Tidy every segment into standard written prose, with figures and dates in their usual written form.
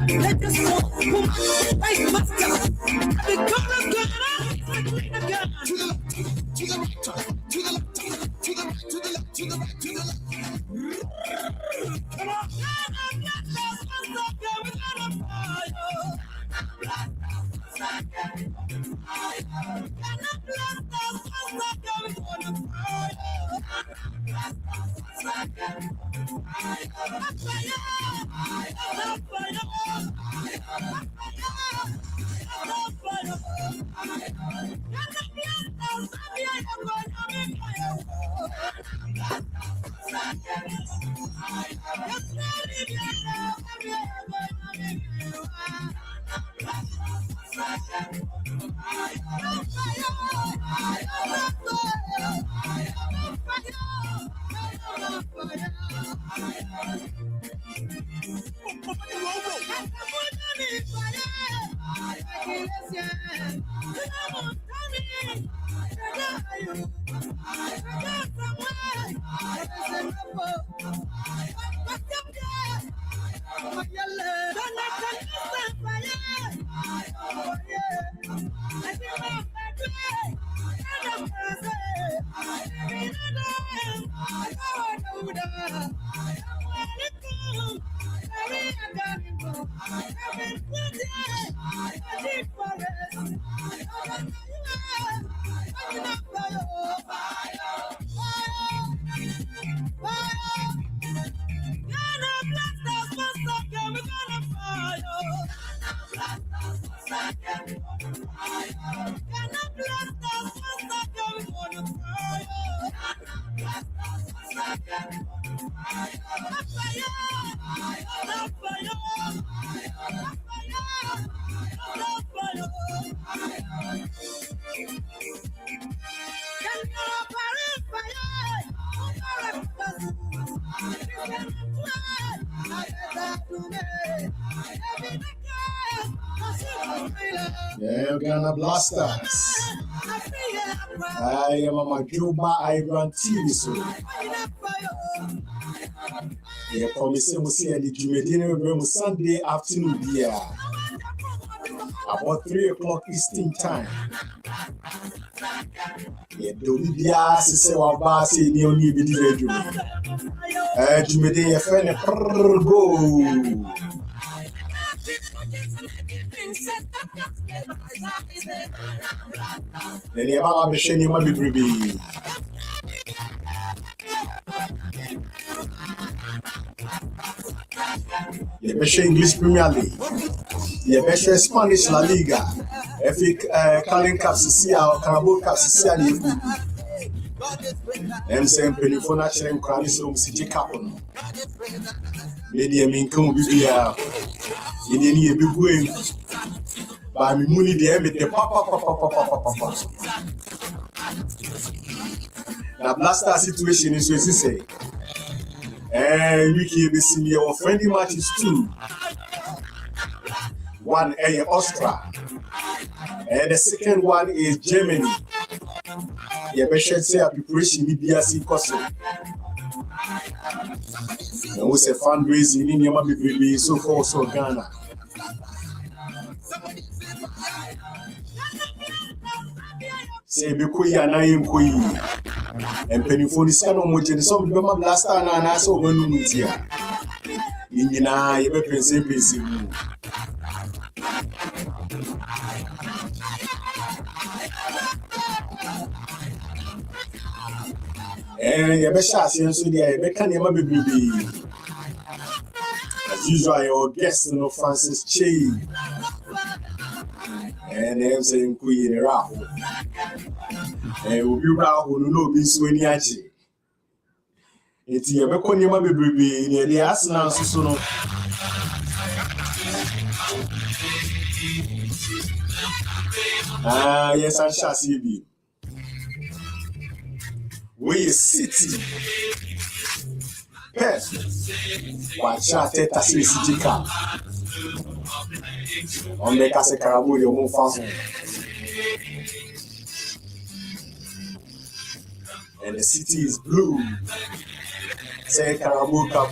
Let the soul fight master. The God of God, to the left, to the right, to the left, to the right, to the left, to the right, to the left. Come on. Yeah, Ghana Blasters. I am a Majuba Iran TV. So, yeah, promising we see the Jumedine Sunday afternoon here. About 3 o'clock Eastern time. Yeah, don't be asked to say what Bass in your new video. Jumedine, a friend, go. Then you have a shiny money, baby. You have English Premier League. You have Spanish La Liga. FA Carling Cups, Carabao Cups, I'm saying, Penifona Chain Cranis Room City Capon. Lady Minkum will be here. In any big way. By me money there with the papa. The blaster situation is what you say. And we can be seeing your friendly matches too. One is Austria, and the second one is Germany. You better say a preparation media see Kosovo. And we say fundraising in your baby so far so Ghana. Say Bikuya na Yimkui and Penifoni Sano Mojan, some Bama Blaster and I saw when you meet here. In Yana, you better say, and you better say, so dear, Becca never be. As usual, your guest, no Francis Kyei. And I'm saying, Queen Rahu. And we'll be Rahu, no, be Swiniachi. It's your Beconima baby near the Asna Susono. Ah, yes, I shall see you. We city. Pet. Watch out, Teta City Cup. On the Casa Carabou, your move fast. And the city is blue. Say Carabou Cup.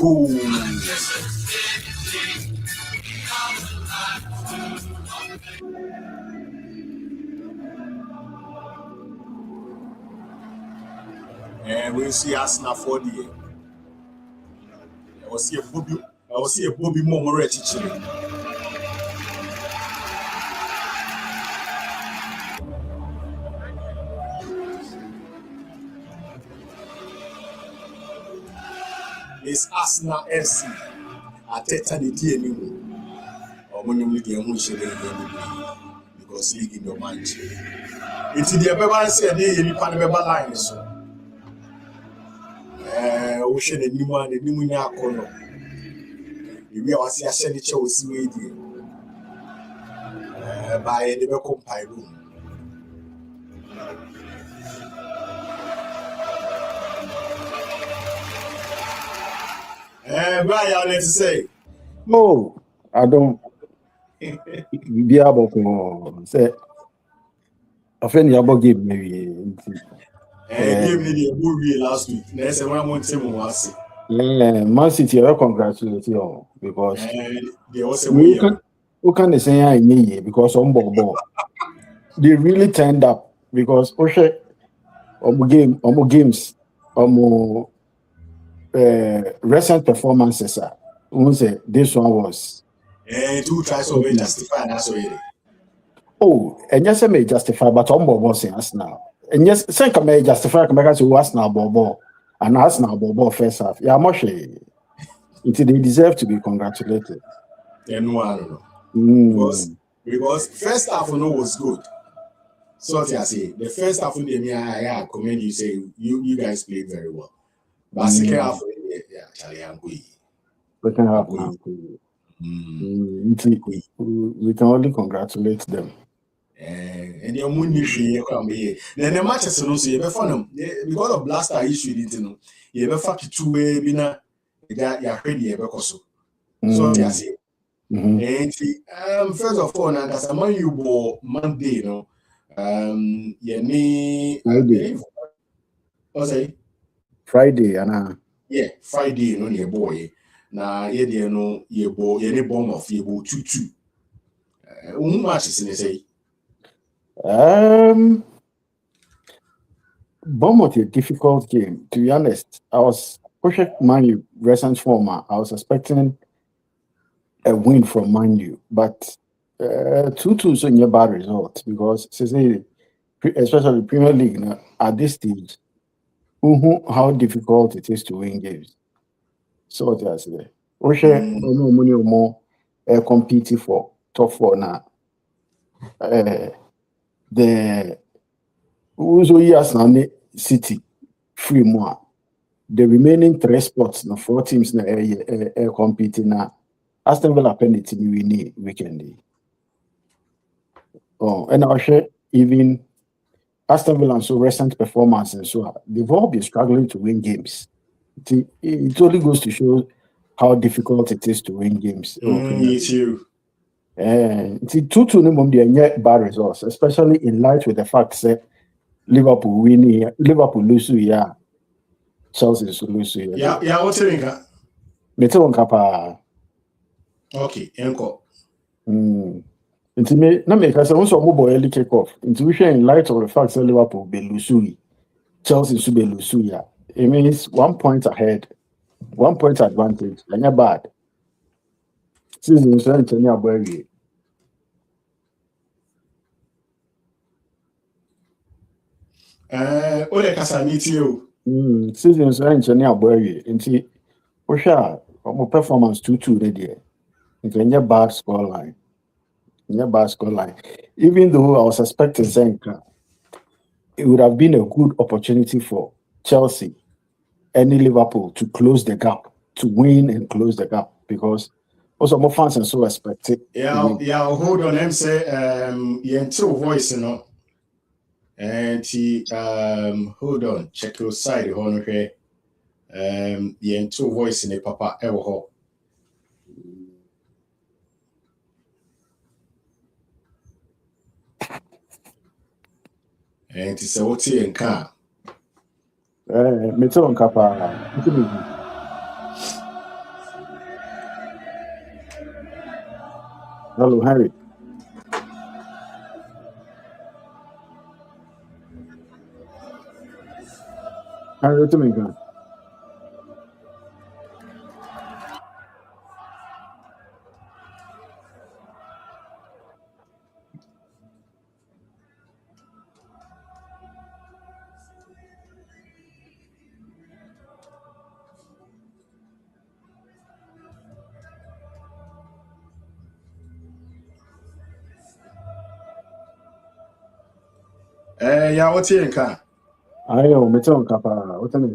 go. And we see Arsenal for the year. I was here Bobby more chichiri. It's Arsenal FC. Ateta the DNA. Or when you the because league in your mind. It's the Beba said the Panabeba line. So ocean and Nima and Nimunia Kono. We are seeing the Chelsea radio by the Beckham Pie room. Brian, let's say. No, I don't. Be able to say. I think you about give maybe. Give me the movie last week. Next one, I want to say, Man City, I congratulate you because they also who can say I need because on ball they really turned up because games recent performances say this one was 2 tries of justify that's already. Oh, and yes, I may justify, but on ball saying us now. And yes, say I may justify because you was now ball and us now ball first half. Yeah, much they deserve to be congratulated. No, I don't know. Because first half was good. So I say the first half I commend you say you guys played very well. But second half, Charlie and Kyei. Second half, we can only congratulate them. And your money fee can be. Then the matches also you be fun because of blaster issue didn't know. You be fuck two way bina ya ready you be koso. So I say. And first of all, now that's a man you bought Monday, Friday. Friday, and Friday, your boy. Now, your boy, your bomb of your 2-2. Who matches in the say? Bournemouth a difficult game. To be honest, I was pushing Man U recent form. I was expecting a win from Man U, but 2-2 is a bad result because especially Premier League at this stage, how difficult it is to win games. So what I say, money or more competing for top 4 now. The Arsenal City free more. The remaining 3 spots, 4 teams competing now. Aston Villa penalty we need weekend. Oh, and I share even Aston Villa and so recent performance and so they've all been struggling to win games. It only goes to show how difficult it is to win games. Me too. And 2-2 no mum bad results, especially in light with the fact that Liverpool win here, Liverpool lose here, Chelsea lose here. Yeah, what's it mean? Mete on kapa. Okay, encore. Nti me na make say once omo boy early kick off. Nti we share in light of the fact that Liverpool be lose Chelsea should be lose here. It means 1 point ahead, 1 point advantage. And you're bad. Season so ntany abowie. Ole Casaniti, Season so ntany abowie. Nti we share omo performance 2-2 there. Nti bad score line. Bad score line. Even though I was expecting Zenka, it would have been a good opportunity for Chelsea and Liverpool to close the gap, to win and close the gap, because also more fans and so expect it. Yeah, hold on. I'm say two voice, you know. And he hold on, check your side, honor here. Two voice in a papa ever. And it's a what's in car. Metal on Kappa. Hello, Harry. Harry, what's me? Yeah, what's in car? I know, Metal on Kappa. What's me?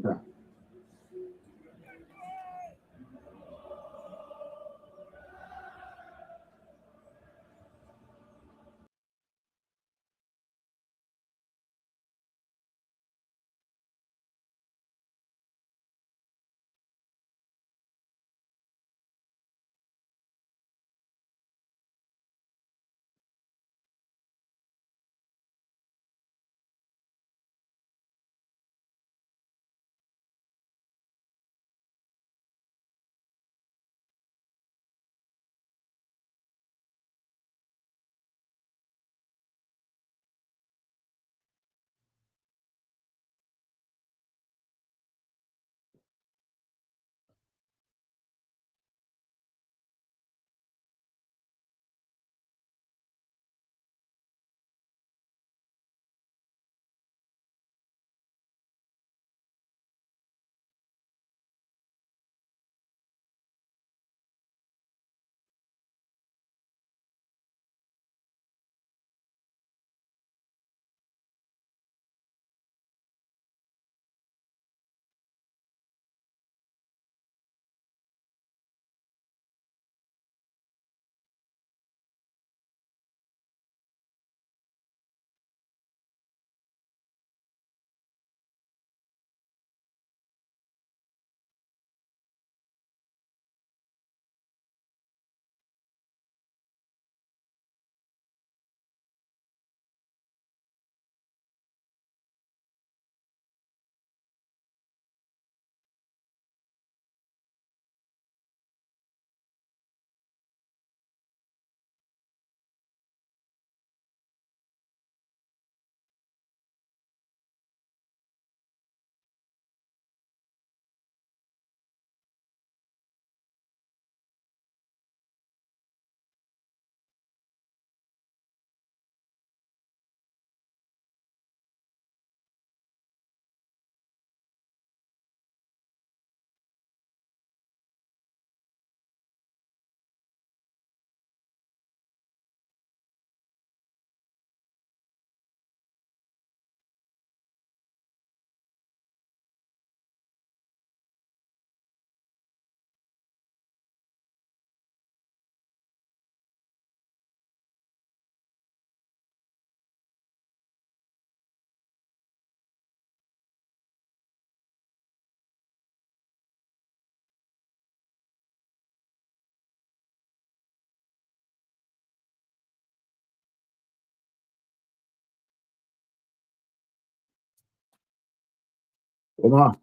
Wow.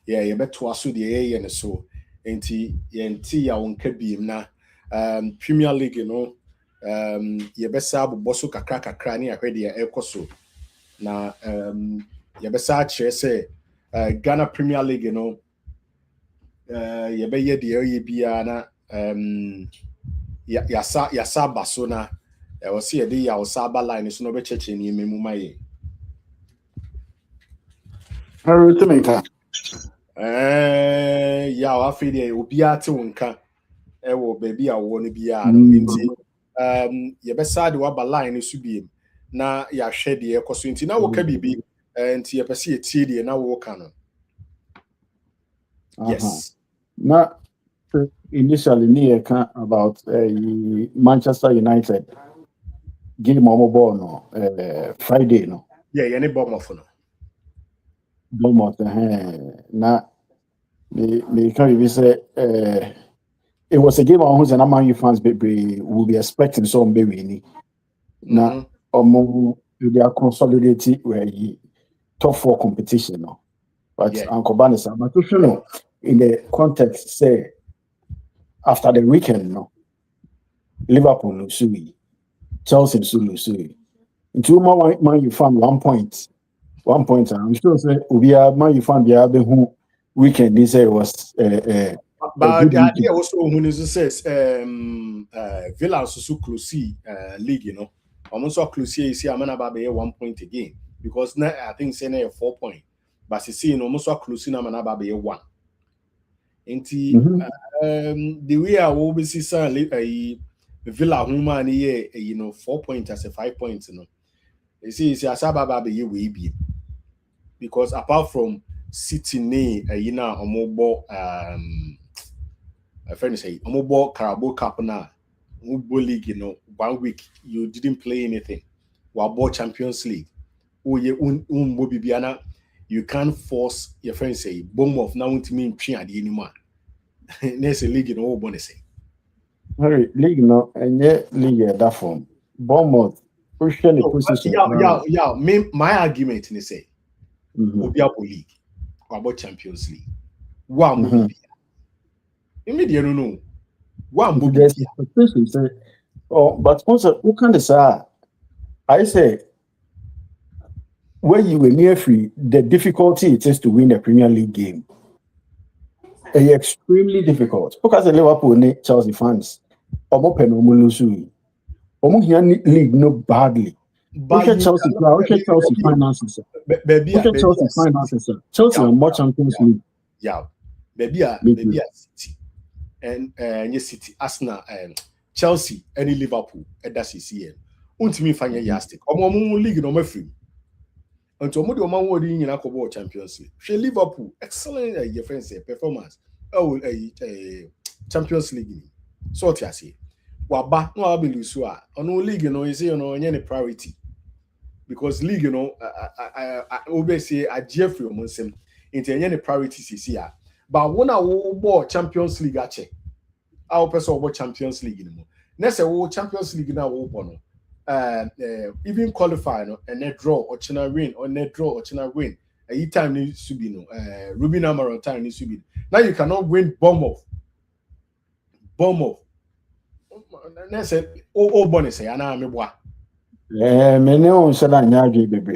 Yeah, you better aso the and so. Enti yenti ya wonka biem na Premier League you besa abobɔ so kakra kakra ne ahwɛ deɛ ɛkɔ so. Na you besa kyerɛ sɛ Ghana Premier League you bɛyɛ deɛ ɛyɛ bia na yasa ba so na ɛwɔ sɛ yɛde ya ɔsa aba line so na ɔbɛkyɛkyɛ nneɛma mu ma yɛ. Everything. Ya afei deɛ obiara te wo nka ɛwɔ baabi a wɔwɔ no biara no nti yɛbɛsa de waba line no so biem na yɛahwɛ deɛ ɛkɔ so nti na wɔka biribi nti yɛpɛ sɛ yɛtie deɛ na wɔka no. Yes. Now, initially, near about Manchester United game on ball no Friday no. Yeah, any Bournemouth no. Bournemouth. Now, they can even say it was a game on whose and Man U fans will be expecting some baby. Now, they are consolidating where top 4 competition no. But Uncle Banisa, but you know, in the context, say after the weekend, no, Liverpool lose, Chelsea lose. In 2 more Man you found 1 point. 1 point. I'm sure say Ubia Man you found the other who weekend they say it was but the idea also when it says Villa also close league, you know. Almost so close you see I'm about 1 point again because now I think say 4 point. But you see, almost so close na about 1. Nti the way I always see Villa Huma ni 4 points as a 5 points, you know. You see, Asaba be we be because apart from City omobo a friend say omobo Carabao Cup na Ubo League, you know, 1 week you didn't play anything. Wabo Champions League. Bibiana. You can't force your friend say Bournemouth now to mean at the anymore. There's a league in all bonus. Harry, league no, and yet league that form. Bournemouth pushing the position. Yeah. My argument in say Obiabo League or about Champions League. One movie. Immediately no. One movie. But also, who can decide? I say. When you were near free, the difficulty it is to win a Premier League game. Extremely difficult. Because the Liverpool and Chelsea fans, league no badly. But Chelsea finances. Chelsea are more Champions League. Yeah, maybe City and City, Arsenal, Chelsea, any Liverpool, and that's CCN. Ultimately, find your yardstick. League no more free. Until Modi Oman Wodi in Akobo Champions League. She Liverpool, excellent your friends performance. Champions League. So I say. Waba no abelusua. Ono league you say any priority. Because league I always say a Jeffrey Omonsem into any priority CCA. But when I will Champions League ache. Our person about Champions League anymore. Next Champions League now open. Even qualify and net draw or China win or net draw or China win. A time needs to be Ruben Amaron time needs to be. Now you cannot win Bournemouth. That's bonus say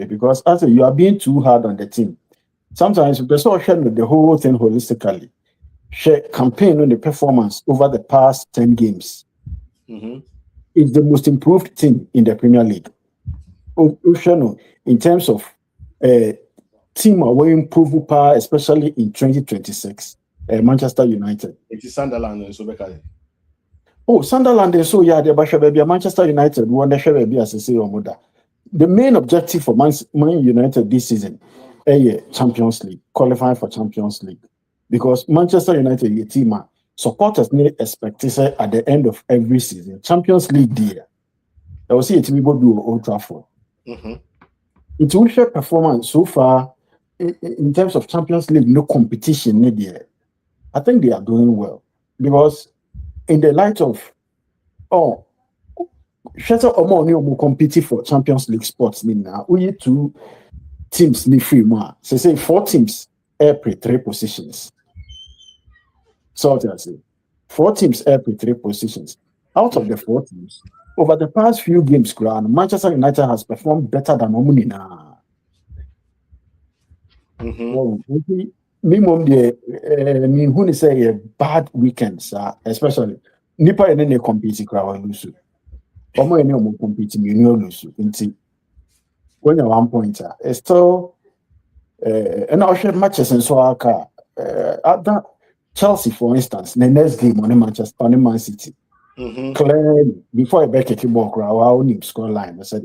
because after you are being too hard on the team. Sometimes you also share the whole thing holistically. Share campaign on the performance over the past 10 games. Is the most improved team in the Premier League. In terms of team away improvement power, especially in 2026. Manchester United. It is Sunderland and so back. Oh, Sunderland and so yeah, the Manchester United won the share as I say Omoda. The main objective for Man United this season, Champions League, qualifying for Champions League, because Manchester United, a team, supporters need expect at the end of every season Champions League deal. I will see a team go do Old Trafford. It will share performance so far in terms of Champions League, no competition needed. I think they are doing well because in the light of Shatter Omo competing for Champions League spots now. We two teams need free more. So say 4 teams play 3 positions. So I say 4 teams play 3 positions. Out of the 4 teams, over the past few games, Manchester United has performed better than Omuni now. Who say a bad weekend, especially Nipa and then they compete crowd lose. Omo any omo compete you lose. When you're 1 pointer, it's still and I share matches and so at that Chelsea, for instance, the next game on the Man City. Clearly, before I back a ball crowd, I only score line. I said,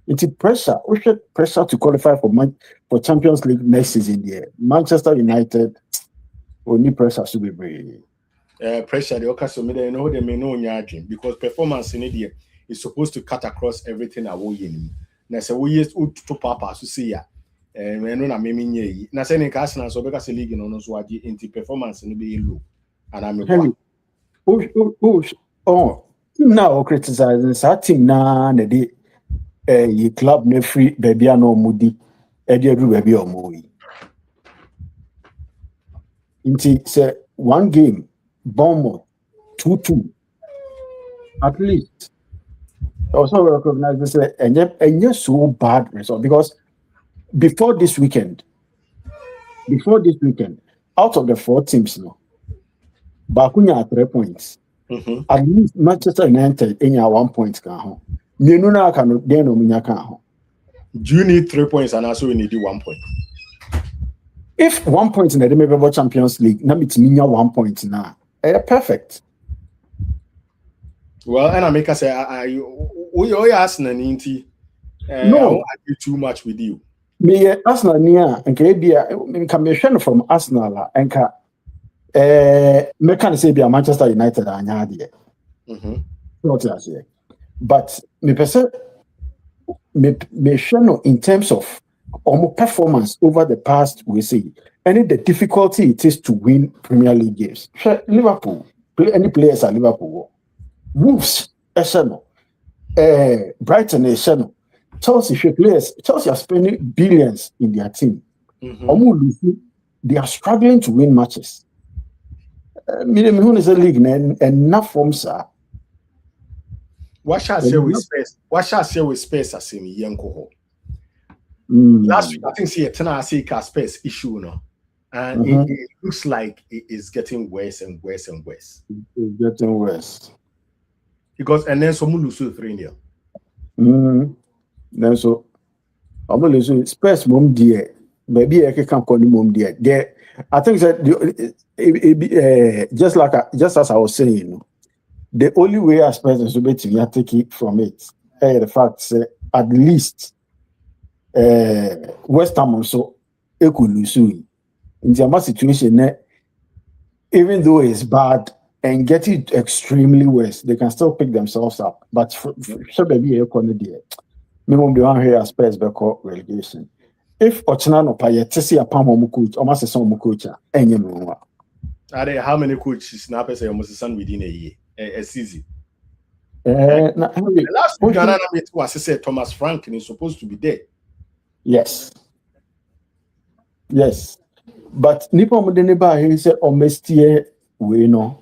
it's pressure. We should pressure to qualify for Champions League next season. There, Manchester United only pressure should be brave. Pressure the occasion they know they may know nyadwin because performance in India is supposed to cut across everything I will yin. Na say we use to papa to see ya. We know na me nye. Na say in Arsenal so because league no so agi into performance no be low. And I'm now criticizing that team na the ye club ne free baby no mudi e dey do baby o mo yi. Inti say one game Bournemouth 2-2 at least. Also recognize this and so bad result because before this weekend, out of the 4 teams now, Bakunya at 3 points. At least Manchester United in 1 point can you know can then no do you need 3 points and also you need 1 point? If 1 point in the Demebebo Champions League, now it's 1 point now. Perfect. Well, and I make us say, we Arsenal inti. No, I won't argue too much with you. Me Arsenal niya, and can from Arsenal and me can say be a Manchester United and yadi. What I say, but me person me share in terms of performance over the past we see. Any the difficulty it is to win Premier League games. Liverpool, any players at Liverpool. Wolves, Brighton, Chelsea players. Chelsea are spending billions in their team. They are struggling to win matches. Who is a league and enough from sir. What shall I say with Spurs? What shall I say with Spurs as in Yanko? Last week, I think see a Spurs issue no. And it looks like it is getting worse and worse and worse. It's getting worse. Because and then someone lose 3-0. Then so I'm losing Spurs mom dear. Maybe I can call him mom dear. There, I think that just as I was saying, you know, the only way I Spurs is to be to take it from it. The fact at least West Ham also could lose. In the situation, even though it's bad and get it extremely worse, they can still pick themselves up. But sure, baby, a minimum the one here Spurs back relegation. If Ochinano Paya Tessie a palm coach, almost a son coach, and you are there how many coaches now say almost son within a year? A season. The last week, Ghana was said Thomas Franklin is supposed to be there. Yes. But Nippon Mudeneba, he said, Omestie, we know.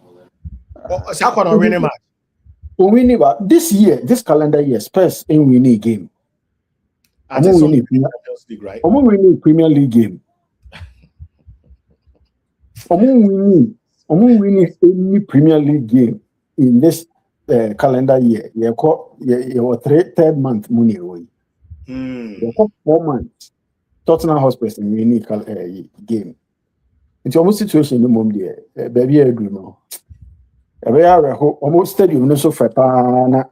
This year, this calendar year, Spurs in winning game. Winning Premier League game. Winning any Premier League game in this calendar year. You have 3rd month money away. You have 4 months. Tottenham Hotspur in winning game. It's almost situation in the mom there. Baby, I agree no. Every hour, almost stadium no so far. Na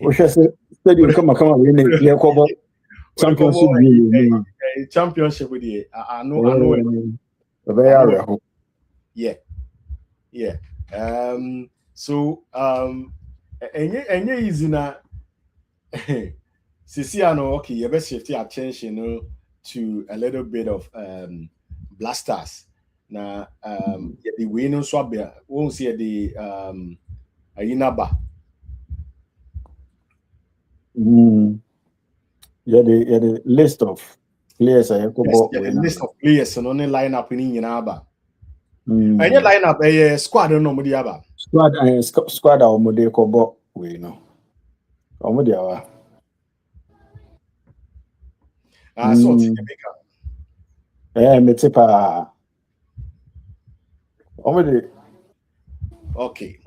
we shall say stadium come win it. Yeah, cover championship. Championship with the I know. Every hour. Yeah. So any easy na. Sisiano, okay, you better shift your attention to a little bit of blasters. Now, the winning swap there won't see the Ayinaba. Yeah, the list of players I could the list of players and only line up in Yinaba. And your lineup a squad no more diaba. Squad our model kobo we know. Omodia. So Metepa. Okay.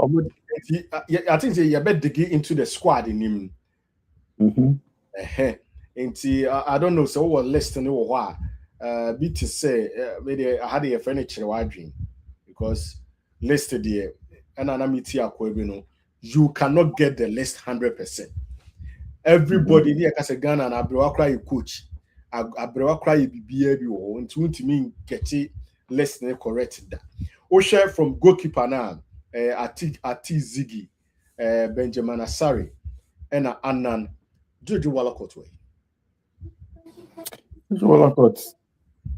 I think you better get into the squad in him. I don't know. So what listening or what? Be to say, maybe I had a furniture dream because listed here and you cannot get the list 100%. Everybody here can say Ghana and Abrewa cry coach. Abrewa cry BBA or into mean get it less than correct that. Osha from goalkeeper now, Ati Ziggy, Benjamin Asari, and Annan Jojo Walakot way. Walakot.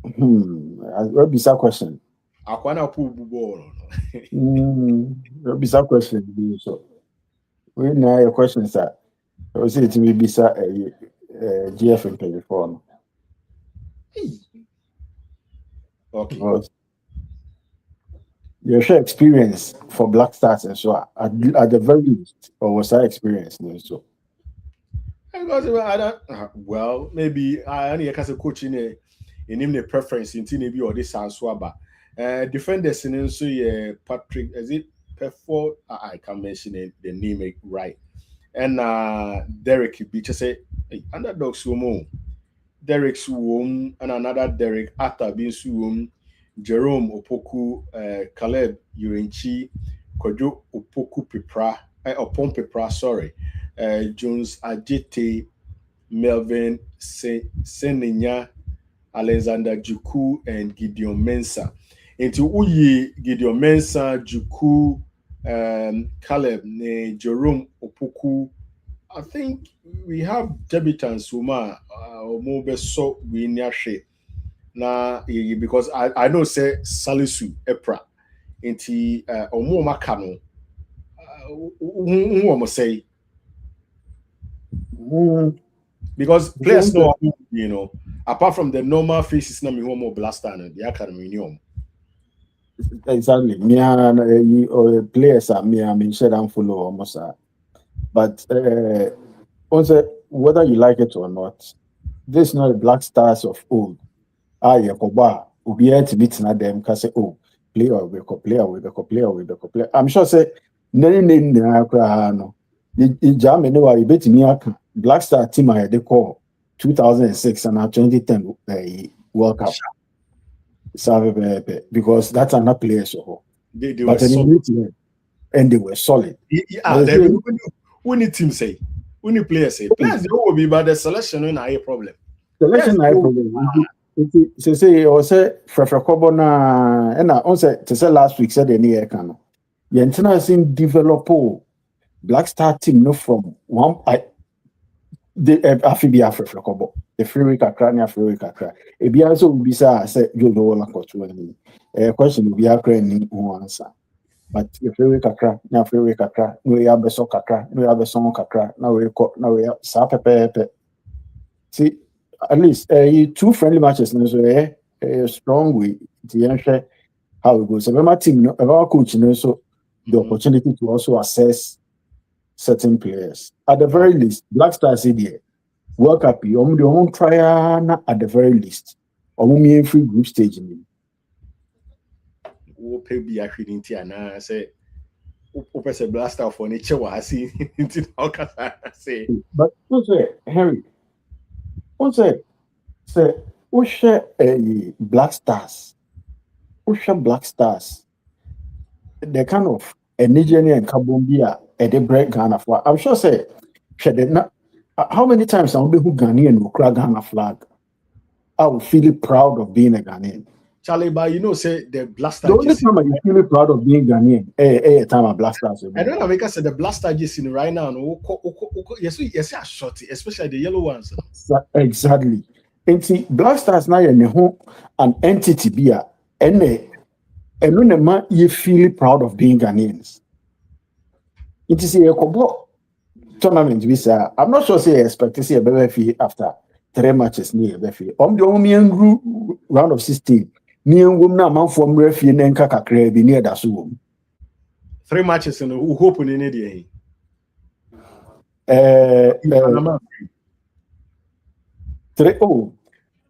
What be that question? Akwana pu bubo. What be that question? So, we know your question, sir. I was saying to me, be sir, GF in telephone. Okay. Because your share experience for Black Stars and so at the very least, or was that experience? So, well, maybe I only as a coach in the preference in maybe or this answer, but defenders in so Patrick, is it Perford? I can mention the name right. And Derek be just say underdog sumo. Derek Suwom and another Derek Atta bin Suwom, Jerome Opoku, Caleb Urenchi, Kojo Opoku Pipra, Opon Pipra, sorry, Jones Ajete, Melvin Seninya, Alexander Juku, and Gideon Mensah. Into Uyi, Gideon Mensah, Juku, Caleb, Jerome Opoku. I think we have debutants who are more so we near now because I know say Salisu Epra into Omo Makano who almost say because players know apart from the normal faces na me more blaster and the academy exactly me players are me I mean share and follow almost but also whether you like it or not, this is not the Black Stars of old. Yakoba ubi to beat na them can say player. I'm sure say no jam anyway you bet me Black Star team I they call 2006 and 2010 World Cup. Because that's another player so they were solid. And they were solid. When the team say, when the players say, players they will be, but the selection is not a problem. Selection not a problem. Say or say Frefrekobo na and I also to say last week said any year can. The international develop Black Star team no from one the Afibia Frefrekobo. The free week akra free week akra. E bi also be say you know la kotu any. Question will be akra ni who answer. But if we kakra, now if we kakra, we have a so kakra, we have a song kakra, now we have sapepe. See, at least two friendly matches, so a strong way to how it goes. Our team, our coach, so the opportunity to also assess certain players. At the very least, Black Stars here, World Cup, you won't try at the very least, or me free group stage in pay be actually and I say open blaster for nature was see into how can I say but what's it Henry what's it say who share a Black Stars Ocean Black Stars, the kind of energy and Kabumbia at the break Ghana flag. I'm sure say she did not. How many times I'll be who Ghanaian will crack Ghana flag? I will feel proud of being a Ghanaian. Charlie, but you know, say the Blaster. The only time I feel proud of being Ghanaian, time of Black Stars. I don't know because the Blaster just in right now. Yes, I shot it, especially the yellow ones. Exactly. And see, Black Stars now an entity be and you feel proud of being Ghanaians. It is a tournament. I'm not sure say expect to see a baby after 3 matches near the the only round of 16. Near woman man from referee and kakra be near that soon. 3 matches in who hope in any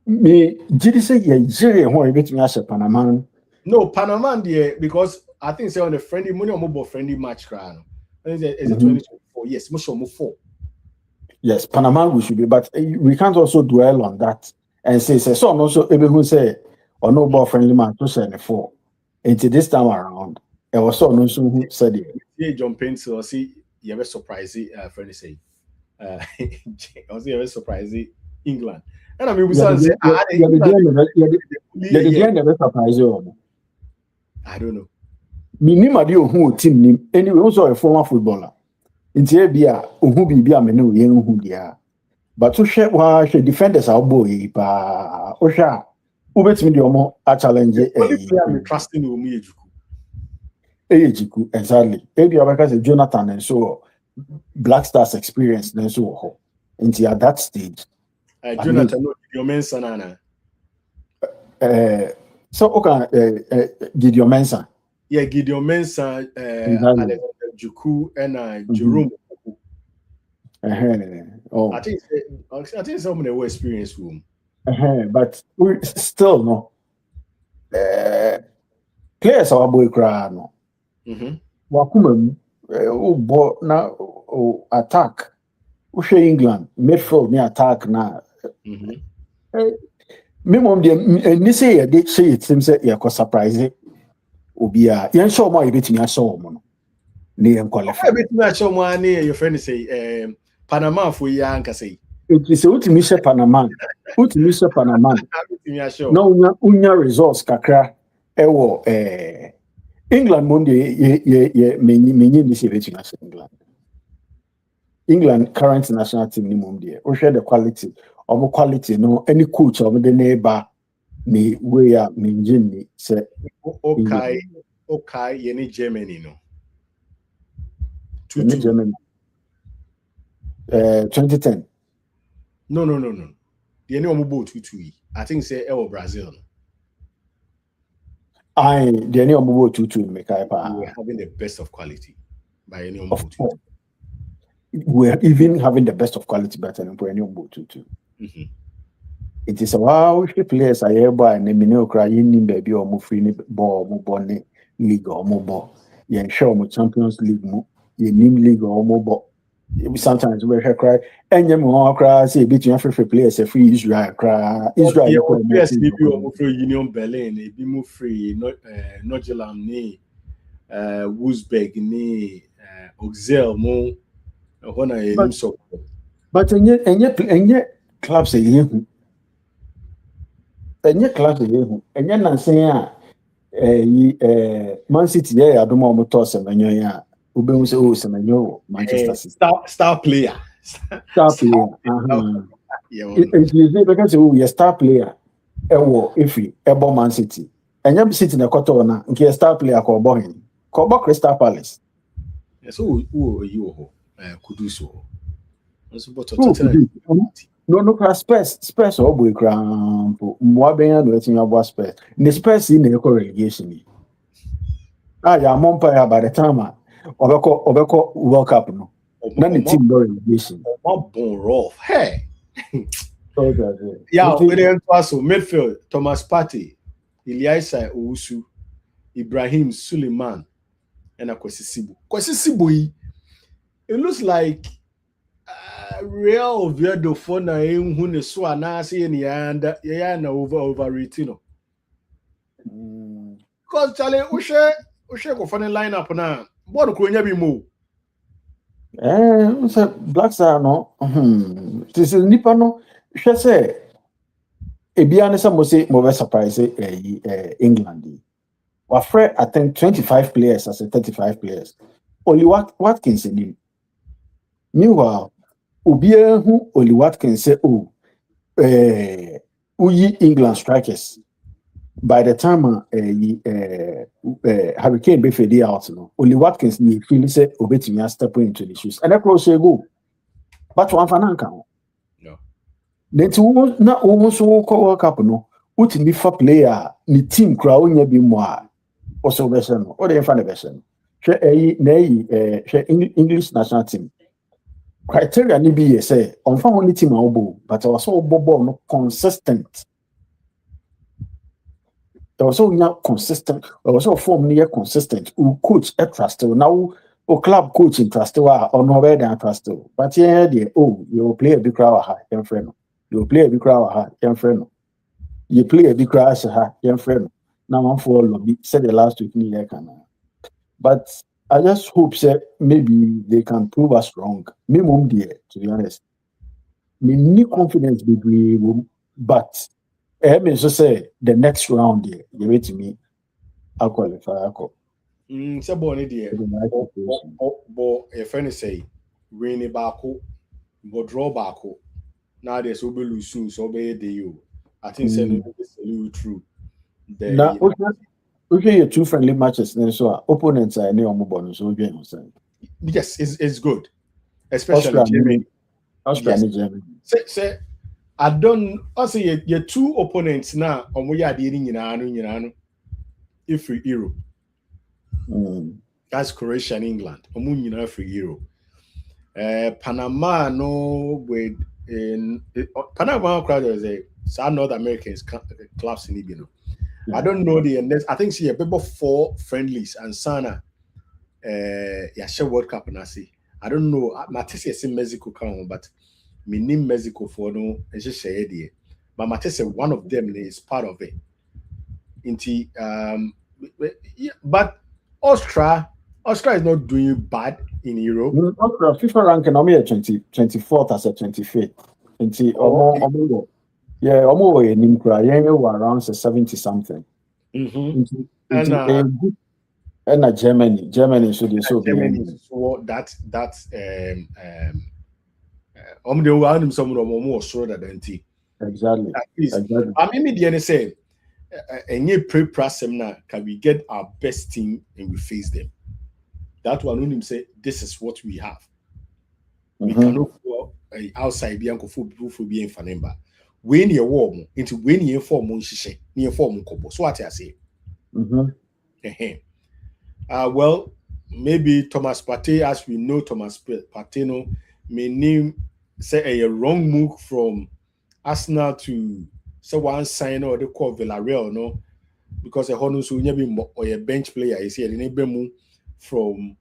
me did you say yeah when you me as a Panama? No, Panama there because I think say on the friendly money or mobile friendly match crown. Is it 2024? Yes, most of 4. Yes, Panama we should be, but we can't also dwell on that and say so also who say or no ball friendly match to say 4. Until this time around, it was so no who said it. Yeah, John Pence or see you ever surprised friendly say I was ever surprised England. And I mean, we say, I don't know. Minimum who team anyway, also a former footballer. In Serbia, who be a menu, young who dia. But to share why she defenders our boy, Osha, who makes me a challenge. Trusting me, Ejiku, exactly. Maybe because Jonathan and so Black Stars experience, and so until at that stage. Jonathan, your man, Sanana. So, okay, Gideon Mensah. Yeah, Gideon Mensah, Alexander Juku, and Jerome. I think some of them were experienced room. But we still no. Players our boy cry no. Wakuma, but now attack. We England midfield me attack now. Me mom dey say they say it seems say you surprise obi a yen show mo ebetimi aso mo no na yen qualify ebetimi aso mo ani your friend say Panama for ya anka say it say utimi she Panama na unya results kakra ewo England mom dey menyi this ebetimi aso England current national team ni mom dey o share the quality of quality no any coach of the neighbor me we are menjini say okay yeni Germany no 2 Germany 2010 no the any omubo 2-2 I think say Brazil the any omubo 2-2 make I we are having the best of quality by any omubo 2-2 we're even having the best of quality better than any omubo 2-2 It is a wow players are hereby and the cry in baby or move free ball bonnet league or mobile. You show me Champions League, you name league or mobile. Sometimes we cry and you more cry say between free players a free Israel cry Israel yes Union Berlin be move free Nottingham ni Wolfsburg ni Auxerre mo when so but and yet clubs are here. Any class and you're not saying Man City, I don't want to toss them and you're say, Manchester City. Star player. Star player. Because you're star player. If you ever Man City, and you're sitting in a quarter now, okay, star player called Bohin, called Crystal Palace. So, who you could do so? No, Spurs or boy cramp. Mwabenya no etin about Spurs. The Spurs in the relegation. Ya Montpellier by the time Obeko World Cup no. Then the team go relegation. Bon rough. Hey. Yeah, we then also midfield Thomas Partey, Eliasa Owusu, Ibrahim Suleiman, and Kwesi Sibu. Kwesi Sibu, it looks like real Oviedo for na who ne so anase ne ya na overrated no Because Charlie, Ushe go funny lineup now. What do you be more? So Black Star no. This is nipa no. She say Ebiane some say more surprise England. Wafre I think 25 players as a 35 players. Only Watkins in him. Meanwhile, Ubia who only Watkins say uyi England strikers. By the time Hurricane be fade out, no, only Watkins ni feel say obetimi step into the shoes. And that close go. But one fananka. No. Then to na so call World Cup no. Utimi fa player ni team kra onya bi mo a also version no. O dey fan version. English national team. Criteria ni be say on fa only team obo, but also obo no consistent. There was also consistent. There was also form near consistent. Who coach a trust now. O club coaching trust or no better than trust. But yeah, you play a big crowd high, young friend. You play a big crowd high, young friend. You play a big crowd high, young friend. Now I'm for lobby. Said the last week, but I just hope that maybe they can prove us wrong. Me mum dear, to be honest. Me need confidence degree, but I mean, so say the next round here, you wait to me, I'll qualify. I'll Say born dear. But a friend say, rainy bako, but draw bako. Now there's will be lose soon, so be the you. I think say no true. Now, okay, your two friendly matches, then so opponents are any bonus. So again, yes, it's good, especially Germany. Germany. Say, I don't. I say your two opponents now. We are dealing in if free Euro. That's Croatia and England. Free Euro. Panama no with Panama crowd is some North Americans clubs in Libya. I don't know the end. I think see a people 4 friendlies and Sana share World Cup and I see. I don't know. Matisse is in Mexico come, but me name Mexico for no it's just share there. But Matisse one of them is part of it. But Austria is not doing bad in Europe. FIFA ranking I'm here 24th as a 25th. Yeah, almost in around 70 something. And Germany should be so Germany so that's the one someone more sure than tea. Exactly. I mean the say any pre-pressem now can we get our best team and we face them. That one only say this is what we have. We cannot go outside Bianco for being Fanemba. When you're warm into when you form Shishe, near form Kobo. So what I say. Well, maybe Thomas Partey, as we know, Thomas Partey may name say a wrong move from Arsenal to say one sign or they call Villarreal, no, because a Honus or a bench player is here. They move from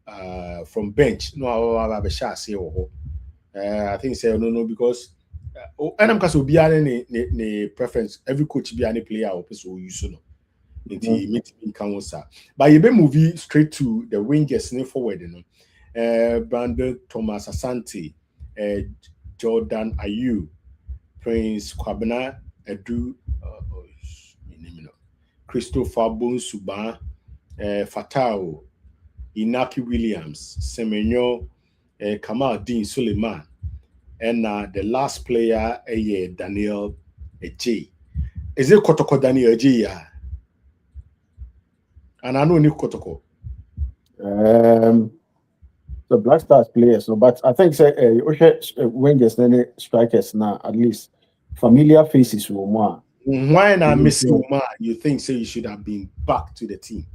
bench. No, I have a shot say I think say no because and I'm because be any preference. Every coach be any player or person use no. But you be moving straight to the wingers forward, Brandon Thomas Asante, Jordan Ayew, Prince Kwabena Edu, Christopher Bonsuba, Fatao, Inaki Williams, Semenyo, Kamal Dean Suleiman, and the last player, Daniel J. Is it Kotoko Daniel J? And I know Nick Kotoko. The Black Stars players, no, but I think say wingers and strikers now at least familiar faces will more. Why not Miss Uma? You think say you should have been back to the team?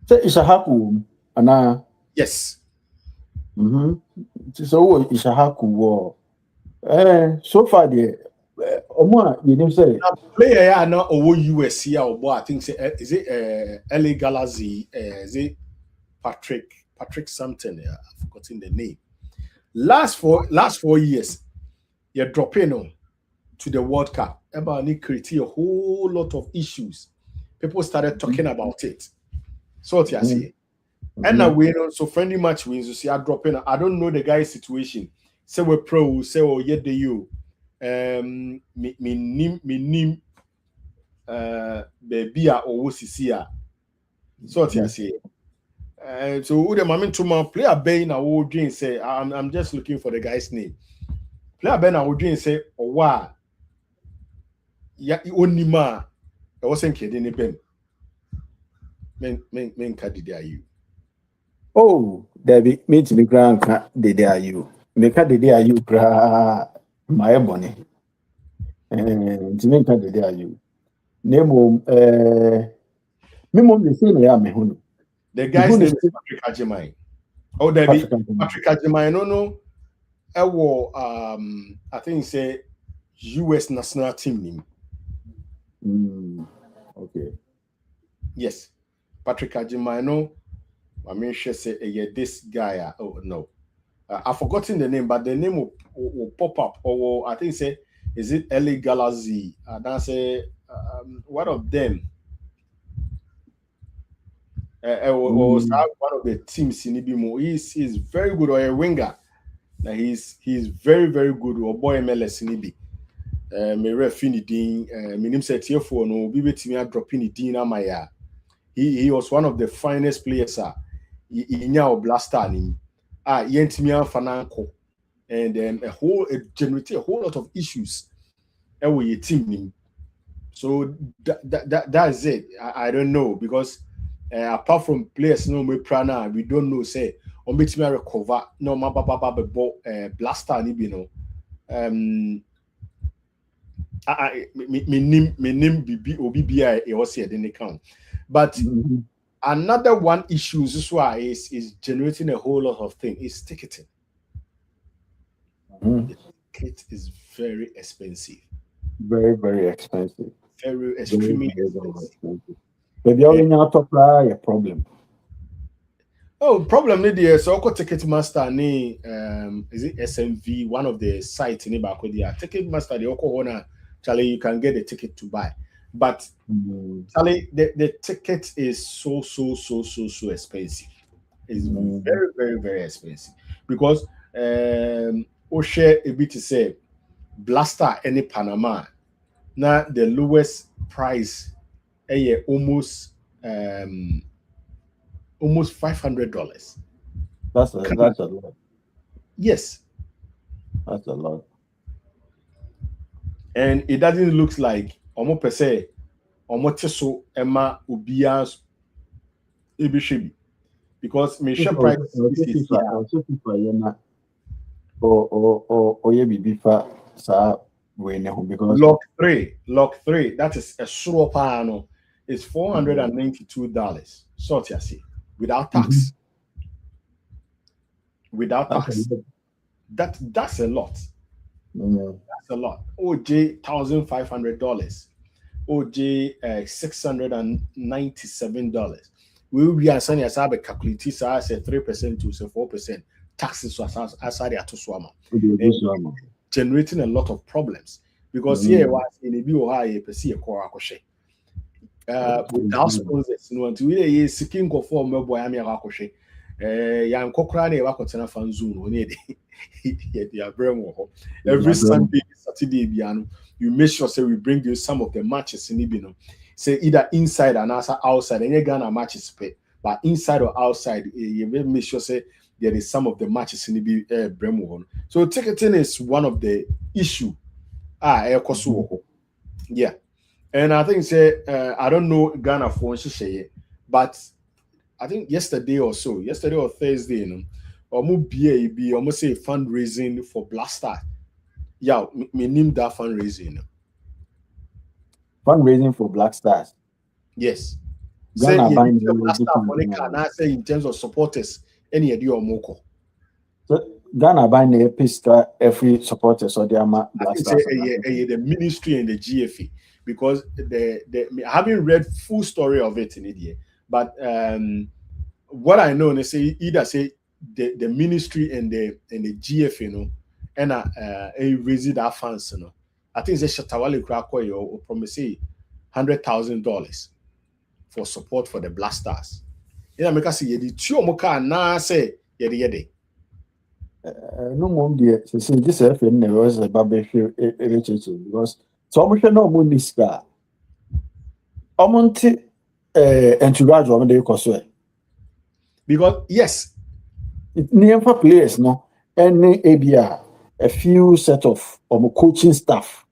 Say Ishahaku, and yes. So Ishahaku war. So far the you didn't say player are not over USC or I think say is it LA Galaxy is it Patrick something I've forgotten the name. Last 4 years you're dropping on to the World Cup. About it created a whole lot of issues. People started talking about it. So what you see. And now we know so friendly match wins. You see, I drop in. I don't know the guy's situation. Say we're pro. Say oh yeah the you. Me nim. Baby or CC. So what you see. So who the moment to my player Ben I would drink say I'm just looking for the guy's name. Player Ben I would drink say oh wow. Yeah, only ma. I wasn't kidding Ben. Men did you? Oh, Debbie, meet me grand did you. Make a did you gra my money. And to make a did you. Name me mom the same way I'm a The guy's name is Patrick Ajimai. Oh, Debbie, Patrick Ajimai, no. I think say US national team name. Okay. Yes. Patrick Ajimai, no. I mean, she say, this guy. Oh, no. I've forgotten the name, but the name will pop up. Or I think say, is it Eli Galazi? That's one of them. Or one of the teams in Ibimo. He's very good, or a winger. Now he's very, very good. Or boy MLS in Ibi. Me refini din. Minim set here for no. Bibe timi dropping it in Amaya. He was one of the finest players. In your blaster nim. Yentimi Fananko. And it generated a whole lot of issues. With your team. So that's it. I don't know because. Apart from players, no me prana, we don't know. Say, on me to recover. No, my baba blaster ni be no. Me name bibi OBBI it was here didn't count. But another one issue this why is generating a whole lot of things is ticketing. The ticket is very expensive. Very, very expensive. Very extremely expensive. Maybe you have a problem. Oh, problem there. So I ticket master ni is it SMV, one of the sites in Ibakodia. Ticket master the Oklahoma, Charlie, you can get a ticket to buy. But Charlie, the ticket is so expensive. It's very, very, very expensive. Because share a bit to say blaster any Panama. Now the lowest price almost $500. That's a lot. Yes, that's a lot. And it doesn't look like almost per se almost Emma Ubias Ebishibi because me share price is because lock three that is a sure panel is $492. So you see without tax. Without tax. That's a lot. That's a lot. OJ $1,500. OJ $697. We will be assigning as a calculate as 3% to 4% taxes as generating a lot of problems because here was in a bio high per se without sponsors, no, until we seeking go for me boy am yakoshe. Yan kokra na yakotena fan zone oni they are every Sunday, Saturday, you make sure say we bring you some of the matches in Ibino. Say either inside and outside, and you Ghana matches pay, but inside or outside, you make sure say there is some of the matches in the Bremo. So ticketing is one of the issue. Yeah. And I think say I don't know Ghana for but I think yesterday or Thursday, you know, almost BAB, almost say fundraising for Blaster. Yeah, me name that fundraising. Fundraising for Black Stars. Yes. Ghana say buying say in terms of supporters, any idea or moko. So Ghana buying a pista every supporter so they are Black Stars. The ministry and the GFA because I haven't read full story of it in India, but what I know they say either say the ministry and the GFA, you know, and raise that funds, you know, I think it's a Shatawale Krakoy or promise $100,000 for support for the Blasters. In America, see the two moka na say yedi. No more dear. See, this FN was a barbecue because so much no money scar. Omonte and to ride on the cosway. Because yes, near for players, no, and ABR a few set of coaching staff.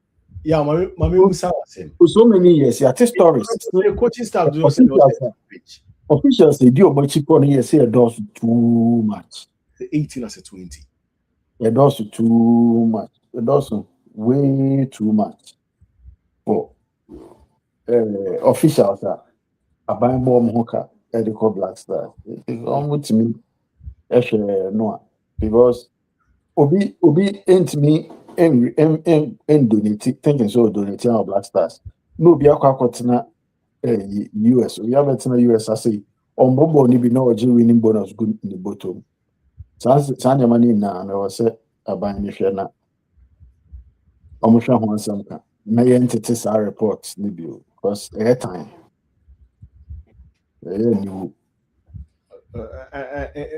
Yeah, my Musa was him. For so many years, yeah, stories. The coaching staff Officials, they do about cheap on here, say a dose too much. The 18 as a 20. A dose too much. A dose way too much. For officials are buying more hooker at the Black Stars. It's almost to me, no, because Obi ain't me and donate thinking so donating our Black Stars. No, be a quacotina US. We have it in the US. I say on Bobo ni be no winning bonus good in the bottom. Sanya money na and I was say a buying if you're not. Almost one some kind. My entities are reports because air time.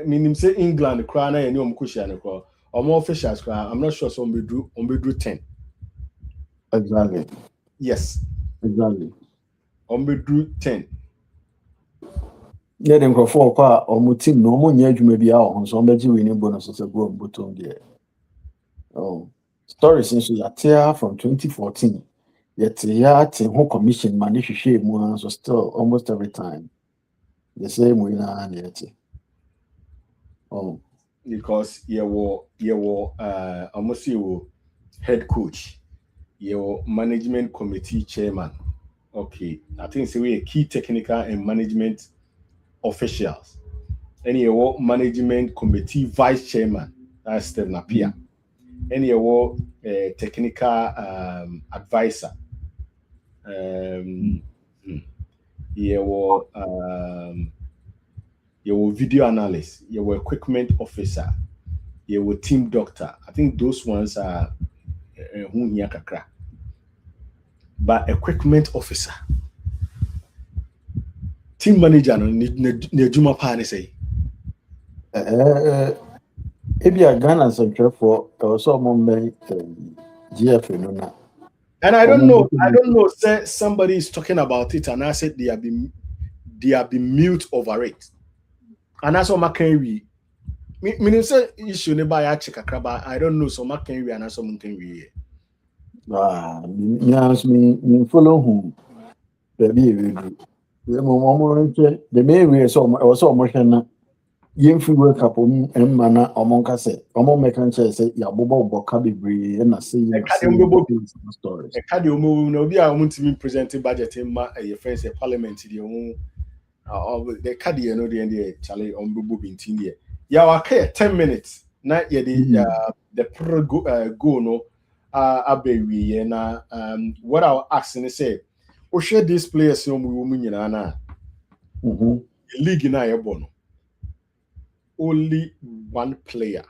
Meaning say England crown and you cushion or more officials crown. I'm not sure some be drew 10. Exactly. Yes. Exactly. Be drew 10. Yeah, then go for or team no more near you may be out on some winning bonuses a go bottom there. Oh, story since we are from 2014. Yet yeah, whole commission manage to share more so still almost every time. The same way now yet. Oh, because you almost you head coach, your management committee chairman. Okay, I think it's a key technical and management officials. And your management committee vice chairman, that's Steve Napier. And your technical advisor. Your video analyst, your equipment officer, your team doctor. I think those ones are who here kakra. But equipment officer, team manager no ne juma pa ne say. Maybe a Ghana Central for also among GF no. And I don't know. Say somebody is talking about it, and I said they have been mute over it. And that's what McKenry. Meaning say issue never ya check akraba. I don't know. So McKenry and that's what McKenry. Me follow whom baby the main way so also motion yen free wake up and mana omonka say omon mekan say ya bobo bebre na say stories e ka de omo no bi a omuntimi presenting budget ma your friends a parliament the the ka de no the chale ombobo bintin there ya wa ka 10 minutes na ye the go no abewi na what I was asking say o share these players no mu nyina na league na ye bono only one player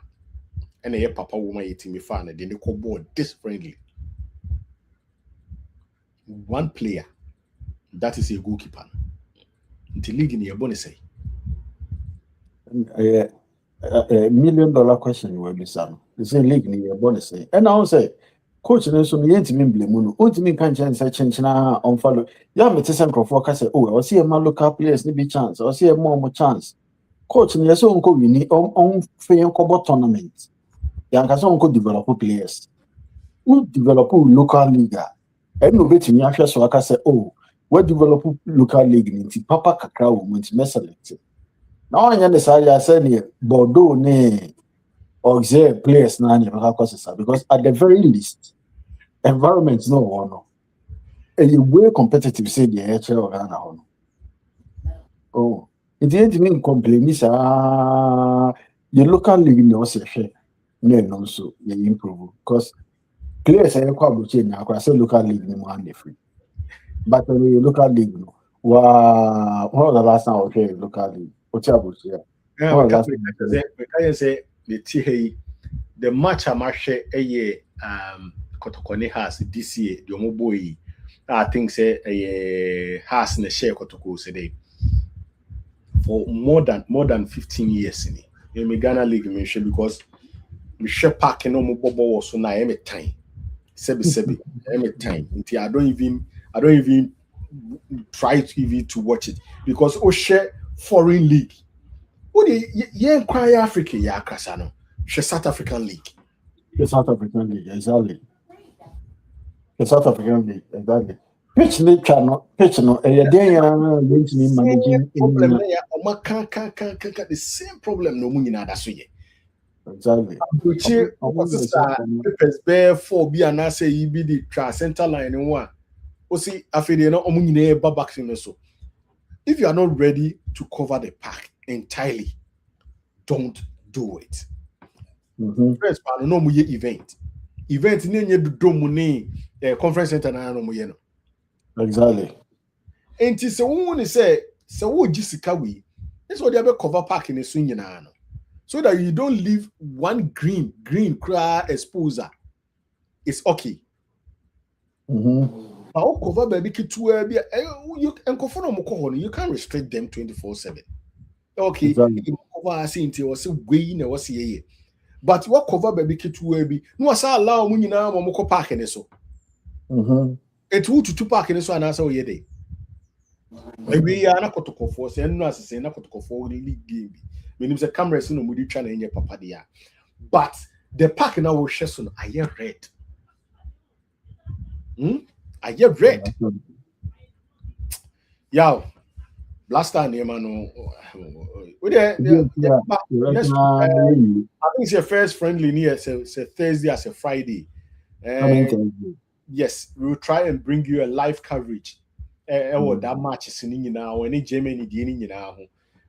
and a papa woman eating me fan and then they call board this friendly. One player that is a goalkeeper. The league in your bonus say $1 million question will be some. The same league in your bonus say. And I will say, coach, and so me ain't mean blame. Ultimate can't change on follow. Yeah, me tell Crawford say, oh, I see a man local players need be chance. I see a more chance. Coach, and yes, uncle we need on fair combo tournament. Young as uncle develop players. Who develop local league? And no bet me actually so I can say, oh, what develop local league into Papa Kakra went selected. Now I understand I said here Bordeaux ne auxiliary players because at the very least, environment is no one. And you way competitive say the HL Ghana. Oh. It didn't mean complain, your local league no say no so you improve because players are quite change now. I say local league no more free. But the local league no. Wow, when was the last time I okay local league? What's up with you? I say the match I match a kotokone has this year the omo boy I think say has na share kotoko say for more than 15 years in the Ghana League mention because we share park no mo bobo was so na every time sebi every time until I don't even try to watch it because we share foreign league. What the inquire Africa ya kasa no share South African League. The South African League, exactly. The South African League, exactly. Pitch no, managing problem the same problem no munyina da so ye. Exactly. Which papers bear for be and say you be the center line in one. O see afide no omunyina ba back so. If you are not ready to cover the park entirely, don't do it. First, no mu event. Event ni nye do mu ni conference center na no mu ye no. Exactly. And se won say wo gisika we. This what they be cover park in the swing na no. So that you don't leave one green cry exposer. It's okay. But cover baby you can't restrict them 24/7. Okay, exactly. You cover until was but what cover baby no allow mo park in so. It would to park in so and answer ye day. Maybe I not to for say no as say not to for the league game. Meaning the cameras no mudi try na papa dia. But the park now will share soon I hear red. I hear red. Yow, blaster name no. I think it's your first friendly near it's a Thursday as a Friday. Yes, we will try and bring you a live coverage. That match is in now, any Germany in now.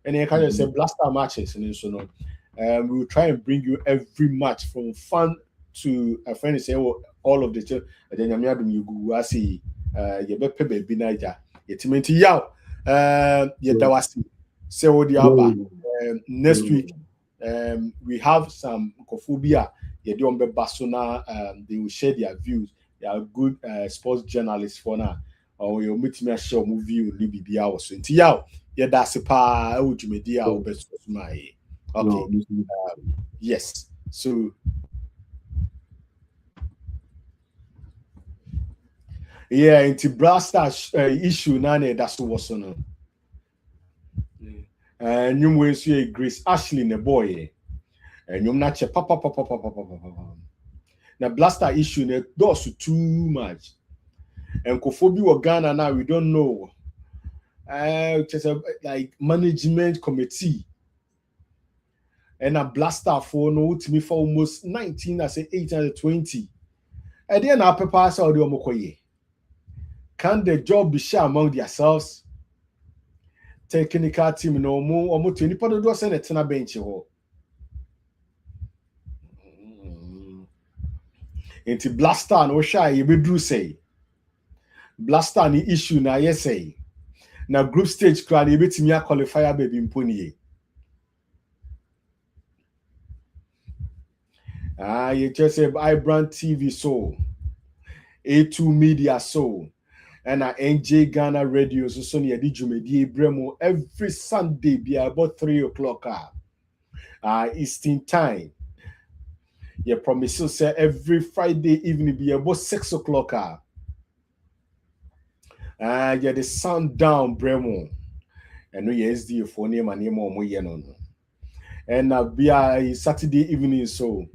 And then kind of say blaster matches and so on. We will try and bring you every match from fun to a friend say all of the then you go see you be baby naija yetimenti yaw yedawasi say what the next week we have some kophobia yedi on be basona they will share their views. They are good sports journalists for now or you meet me share movie ni bibia was so nti yaw yedase pa e wodwumedia obesuma okay yes so yeah, into blaster issue nane that's what no. And you will see Grace Ashley ne boy. And you not papa. Now blaster issue ne does too much. And Kofobi or Ghana now we don't know. Just like management committee. And a blaster for no to me for almost 19, I say 820. And then our paper saw the omokoye. Can the job be shared among themselves? Technical team no more or more to any part of the Senate and a bench. Into blaster no shy, you be do say. Blaster ni issue na yes say. Now group stage crowd, you bet me a qualifier baby in Pony. You just say iBrand TV so. A2 Media so. And NJ Ghana Radio so near the Jumedi Bremo every Sunday be about 3:00 Eastern time. You promise to say every Friday evening be about 6:00 yeah, the sundown Bremo. And we SD for name and name or and be a Saturday evening so.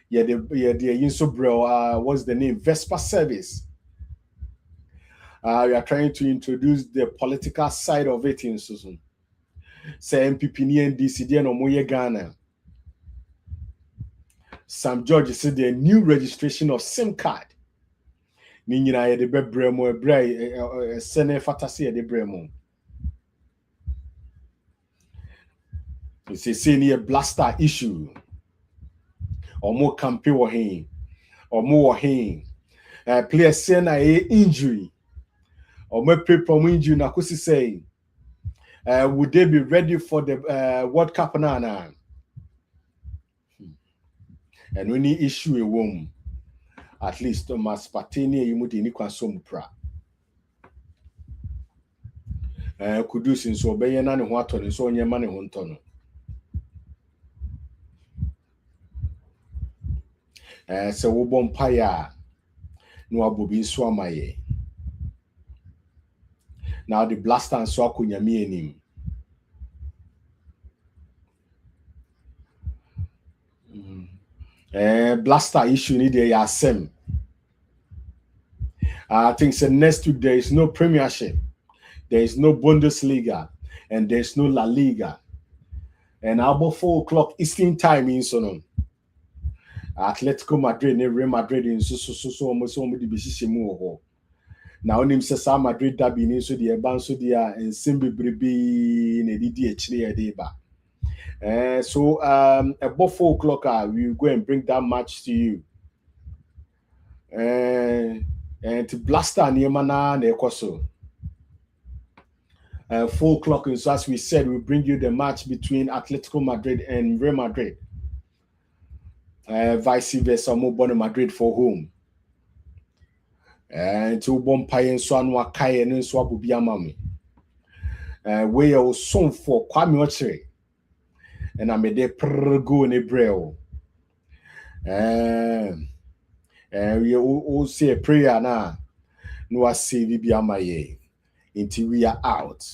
Yeah, the so bro what's the name? Vespa service. We are trying to introduce the political side of it in Susan. Say MPP and DCD no moye Ghana. Sam George said the new registration of SIM card. Nina de Bremo Bray Sene Fatasi de Bremo. It's a senior blaster issue. Or more campaign or him. Or more him. Player Sena injury. Or more people injury na kusi saying. Would they be ready for the World Cup now? And we need issue a womb. at least Thomas Patini you mudi ni kwansom pra. Kudus nso obeye na ne ho atọ nso onye ma ne ho ntọ no. Se wo bom paya no abobi nso amaye. Now the blaster nso akonyame enim. Blaster issue ni dey asem. I think so next week there is no Premiership, there is no Bundesliga, and there's no La Liga. And about 4 o'clock Eastern time in Sonom. Atletico Madrid and Real Madrid in so almost the Bishisimu. Now him says Madrid derby in so the Banso dia and Simbi Bribi in a DDH deba. So about 4 o'clock we will go and bring that match to you. And to Blaster Niemana Nekoso. 4 o'clock, and so as we said, we'll bring you the match between Atletico Madrid and Real Madrid. Vice versa, Bono Madrid for home. And to Bompay and Swanwa Kyei and Swabubia Mami. We are son for Kwame Ochere. And I made a go in a braille. We all say a prayer now. No, I say Bibiamaye until we are out.